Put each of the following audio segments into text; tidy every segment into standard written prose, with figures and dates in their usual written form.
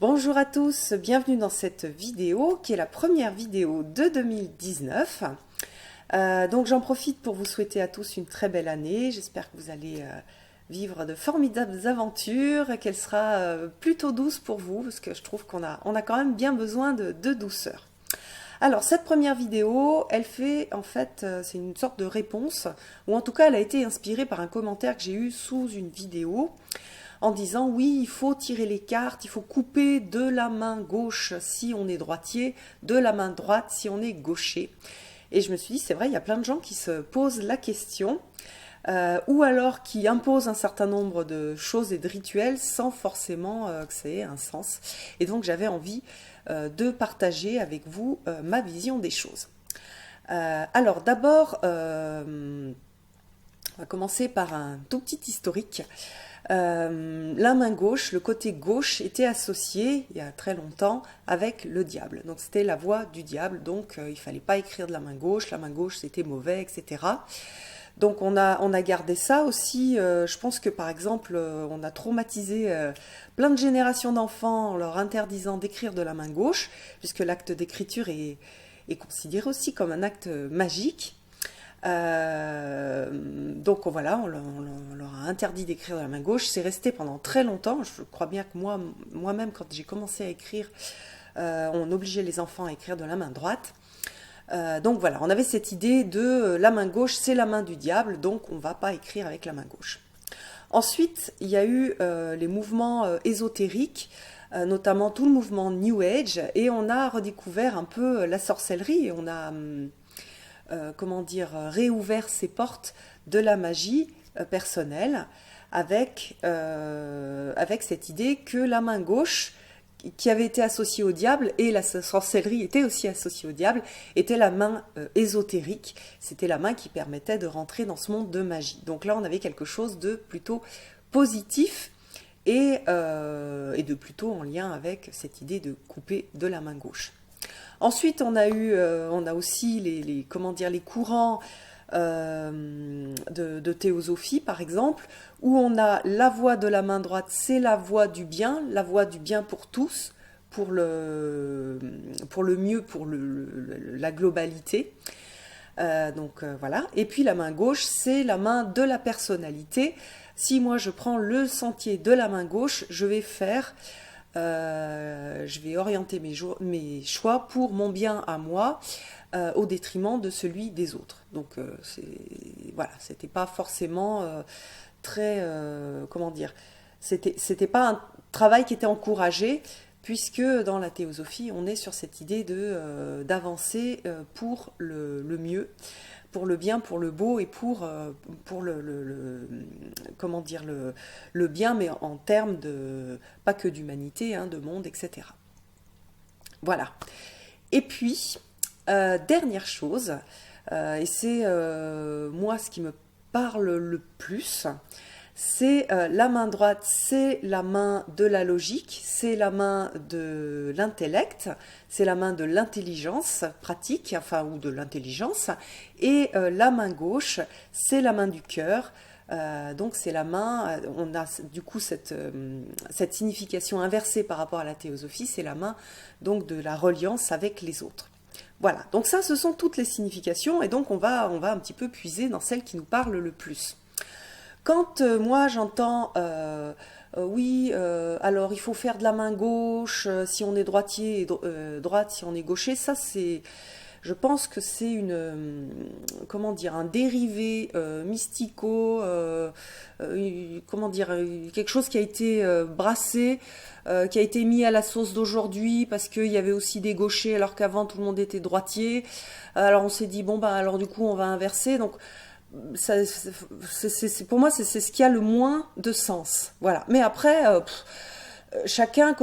Bonjour à tous, bienvenue dans cette vidéo qui est la première vidéo de 2019. Donc j'en profite pour vous souhaiter à tous une très belle année. J'espère que vous allez vivre de formidables aventures, qu'elle sera plutôt douce pour vous, parce que je trouve qu'on a quand même bien besoin de douceur. Alors cette première vidéo, elle fait en fait, c'est une sorte de réponse, ou en tout cas elle a été inspirée par un commentaire que j'ai eu sous une vidéo, en disant oui, il faut tirer les cartes, il faut couper de la main gauche si on est droitier, de la main droite si on est gaucher. Et je me suis dit, c'est vrai, il y a plein de gens qui se posent la question, ou alors qui imposent un certain nombre de choses et de rituels sans forcément que ça ait un sens. Et donc j'avais envie de partager avec vous ma vision des choses. Alors d'abord, on va commencer par un tout petit historique. La main gauche, le côté gauche était associé il y a très longtemps avec le diable. Donc c'était la voix du diable, donc il fallait pas écrire de la main gauche c'était mauvais, etc. Donc on a gardé ça aussi. Je pense que par exemple on a traumatisé plein de générations d'enfants en leur interdisant d'écrire de la main gauche, puisque l'acte d'écriture est considéré aussi comme un acte magique. Donc voilà, on leur a interdit d'écrire de la main gauche. C'est resté pendant très longtemps. Je crois bien que moi-même, quand j'ai commencé à écrire, on obligeait les enfants à écrire de la main droite. Donc voilà, on avait cette idée de la main gauche, c'est la main du diable, donc on ne va pas écrire avec la main gauche. Ensuite, il y a eu les mouvements ésotériques, notamment tout le mouvement New Age, et on a redécouvert un peu la sorcellerie, et on a réouvert ses portes de la magie personnelle avec cette idée que la main gauche, qui avait été associée au diable, et la sorcellerie était aussi associée au diable, était la main ésotérique. C'était la main qui permettait de rentrer dans ce monde de magie. Donc là, on avait quelque chose de plutôt positif et de plutôt en lien avec cette idée de couper de la main gauche. Ensuite, on a aussi les courants de théosophie, par exemple, où on a la voie de la main droite, c'est la voie du bien pour tous, pour le mieux, pour la globalité. Voilà. Et puis la main gauche, c'est la main de la personnalité. Si moi je prends le sentier de la main gauche, je vais orienter mes choix pour mon bien à moi, au détriment de celui des autres. Donc voilà, c'était pas forcément très, c'était pas un travail qui était encouragé, puisque dans la théosophie, on est sur cette idée d'avancer pour le mieux, pour le bien, pour le beau et pour le bien, mais en termes de, pas que d'humanité, hein, de monde, etc. Voilà. Et puis, dernière chose, et c'est moi ce qui me parle le plus, c'est la main droite, c'est la main de la logique, c'est la main de l'intellect, c'est la main de l'intelligence pratique, enfin, ou de l'intelligence, et la main gauche, c'est la main du cœur. Donc c'est la main, on a du coup cette signification inversée par rapport à la théosophie, c'est la main donc de la reliance avec les autres. Voilà, donc ça ce sont toutes les significations, et donc on va un petit peu puiser dans celle qui nous parle le plus. Quand moi j'entends oui, alors il faut faire de la main gauche si on est droitier, et droite si on est gaucher, ça c'est, je pense que c'est un dérivé mystico, quelque chose qui a été brassé, qui a été mis à la sauce d'aujourd'hui parce qu'il y avait aussi des gauchers alors qu'avant tout le monde était droitier. Alors on s'est dit bon bah alors du coup on va inverser. Donc ça, pour moi c'est ce qui a le moins de sens. Voilà. Mais après chacun,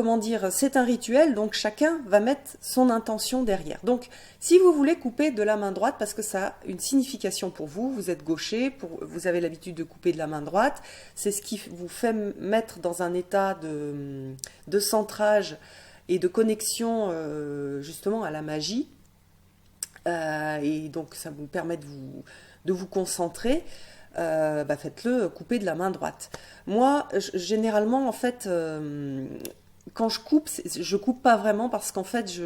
c'est un rituel, donc chacun va mettre son intention derrière. Donc, si vous voulez couper de la main droite, parce que ça a une signification pour vous, vous êtes gaucher, vous avez l'habitude de couper de la main droite, c'est ce qui vous fait mettre dans un état de centrage et de connexion justement à la magie. Et donc, ça vous permet de vous concentrer. Faites-le couper de la main droite. Moi, généralement, en fait, quand je coupe, je coupe pas vraiment parce qu'en fait,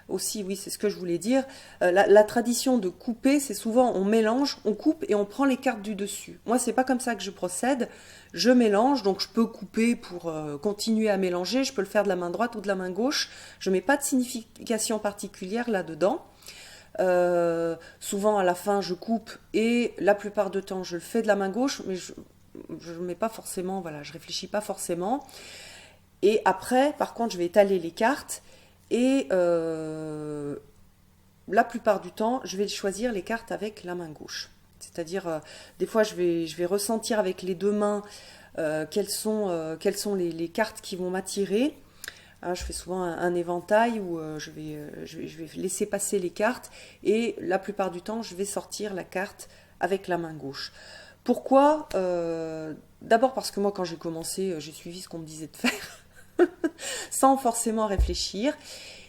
aussi, oui, c'est ce que je voulais dire. La tradition de couper, c'est souvent on mélange, on coupe et on prend les cartes du dessus. Moi, c'est pas comme ça que je procède. Je mélange, donc je peux couper pour continuer à mélanger. Je peux le faire de la main droite ou de la main gauche. Je mets pas de signification particulière là-dedans. Souvent à la fin je coupe et la plupart du temps je le fais de la main gauche, mais je mets pas forcément, voilà, je réfléchis pas forcément. Et après, par contre, je vais étaler les cartes et la plupart du temps, je vais choisir les cartes avec la main gauche. C'est-à-dire, des fois, je vais ressentir avec les deux mains quelles sont les cartes qui vont m'attirer. Hein, je fais souvent un éventail où je vais laisser passer les cartes et la plupart du temps, je vais sortir la carte avec la main gauche. Pourquoi D'abord parce que moi, quand j'ai commencé, j'ai suivi ce qu'on me disait de faire, sans forcément réfléchir.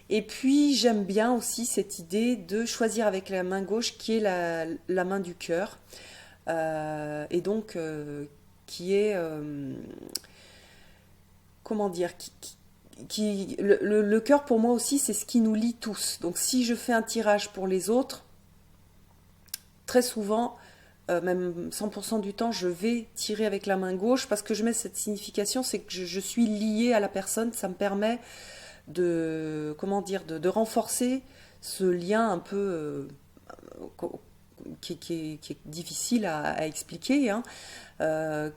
Et puis, j'aime bien aussi cette idée de choisir avec la main gauche qui est la main du cœur. Et donc, qui est, comment dire, le cœur pour moi aussi, c'est ce qui nous lie tous. Donc, si je fais un tirage pour les autres, très souvent, même 100% du temps, je vais tirer avec la main gauche parce que je mets cette signification, c'est que je suis liée à la personne, ça me permet comment dire, de renforcer ce lien un peu qui est difficile à expliquer, hein,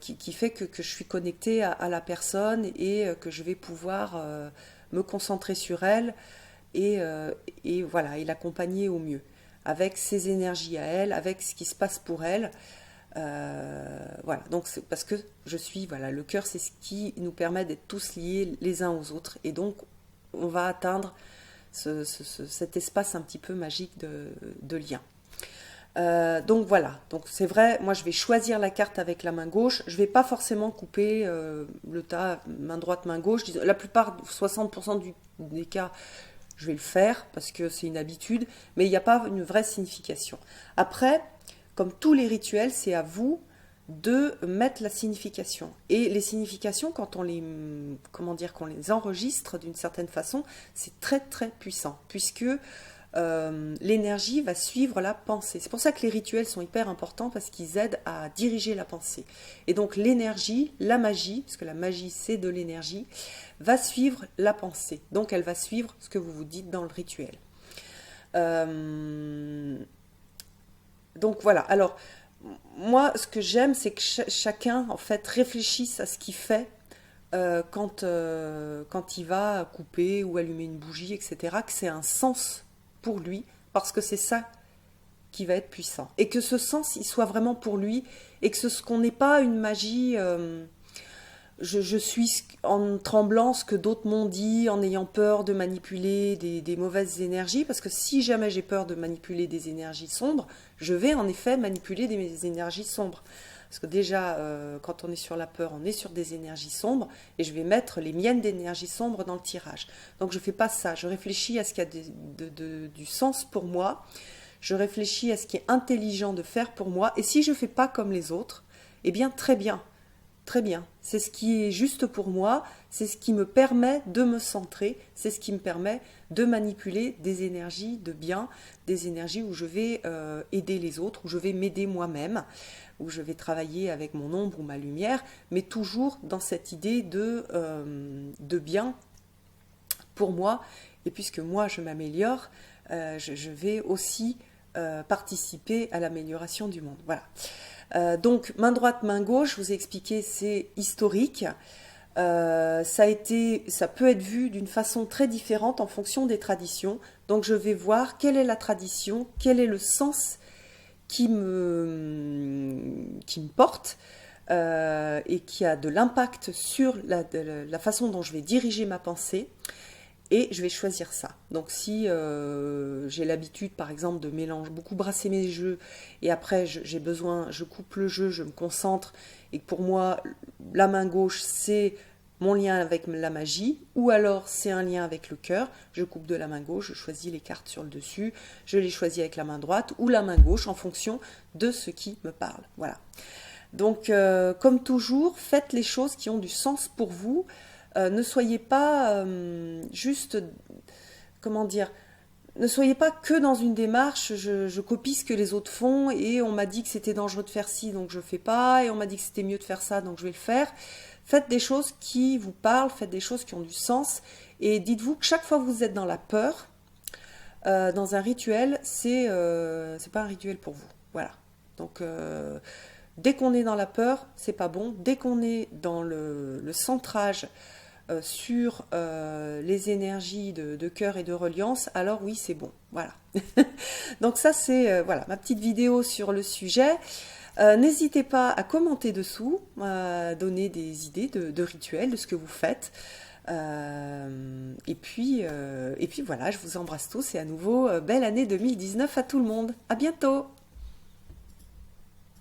qui fait que je suis connectée à la personne et que je vais pouvoir me concentrer sur elle et voilà, et l'accompagner au mieux avec ses énergies à elle, avec ce qui se passe pour elle. Voilà, donc c'est parce que je suis, voilà, le cœur, c'est ce qui nous permet d'être tous liés les uns aux autres, et donc on va atteindre cet espace un petit peu magique de lien. Donc voilà, donc c'est vrai, moi je vais choisir la carte avec la main gauche, je vais pas forcément couper le tas, main droite, main gauche, la plupart, 60% des cas, je vais le faire parce que c'est une habitude, mais il n'y a pas une vraie signification. Après, comme tous les rituels, c'est à vous de mettre la signification. Et les significations, quand on les, comment dire, qu'on les enregistre d'une certaine façon, c'est très très puissant, puisque l'énergie va suivre la pensée. C'est pour ça que les rituels sont hyper importants, parce qu'ils aident à diriger la pensée. Et donc l'énergie, la magie, parce que la magie c'est de l'énergie, va suivre la pensée. Donc elle va suivre ce que vous vous dites dans le rituel. Donc voilà, alors moi ce que j'aime, c'est que chacun en fait réfléchisse à ce qu'il fait quand il va couper ou allumer une bougie, etc., que c'est un sens pour lui, parce que c'est ça qui va être puissant. Et que ce sens, il soit vraiment pour lui, et que qu'on n'ait pas une magie, je suis en tremblant ce que d'autres m'ont dit, en ayant peur de manipuler des mauvaises énergies, parce que si jamais j'ai peur de manipuler des énergies sombres, je vais en effet manipuler des énergies sombres. Parce que déjà, quand on est sur la peur, on est sur des énergies sombres, et je vais mettre les miennes d'énergie sombre dans le tirage. Donc je ne fais pas ça, je réfléchis à ce qui a du sens pour moi, je réfléchis à ce qui est intelligent de faire pour moi, et si je ne fais pas comme les autres, eh bien très bien, très bien. C'est ce qui est juste pour moi, c'est ce qui me permet de me centrer, c'est ce qui me permet de manipuler des énergies de bien, des énergies où je vais aider les autres, où je vais m'aider moi-même, où je vais travailler avec mon ombre ou ma lumière, mais toujours dans cette idée de bien pour moi. Et puisque moi je m'améliore, je vais aussi participer à l'amélioration du monde. Voilà. Donc main droite, main gauche, je vous ai expliqué, c'est historique. Ça peut être vu d'une façon très différente en fonction des traditions. Donc je vais voir quelle est la tradition, quel est le sens qui me porte et qui a de l'impact sur la façon dont je vais diriger ma pensée. Et je vais choisir ça. Donc si j'ai l'habitude, par exemple, de mélanger, beaucoup brasser mes jeux, et après j'ai besoin, je coupe le jeu, je me concentre, et pour moi, la main gauche, c'est mon lien avec la magie, ou alors c'est un lien avec le cœur, je coupe de la main gauche, je choisis les cartes sur le dessus, je les choisis avec la main droite, ou la main gauche, en fonction de ce qui me parle. Voilà. Donc, comme toujours, faites les choses qui ont du sens pour vous. Ne soyez pas juste, comment dire, ne soyez pas que dans une démarche, je copie ce que les autres font et on m'a dit que c'était dangereux de faire ci, donc je fais pas, et on m'a dit que c'était mieux de faire ça, donc je vais le faire. Faites des choses qui vous parlent, faites des choses qui ont du sens, et dites-vous que chaque fois que vous êtes dans la peur, dans un rituel, c'est pas un rituel pour vous. Voilà. Donc dès qu'on est dans la peur, c'est pas bon. Dès qu'on est dans le centrage sur les énergies de cœur et de reliance, alors oui, c'est bon. Voilà. Donc ça, c'est voilà, ma petite vidéo sur le sujet. N'hésitez pas à commenter dessous, à donner des idées de rituels, de ce que vous faites. Et puis voilà, je vous embrasse tous et à nouveau, belle année 2019 à tout le monde. À bientôt!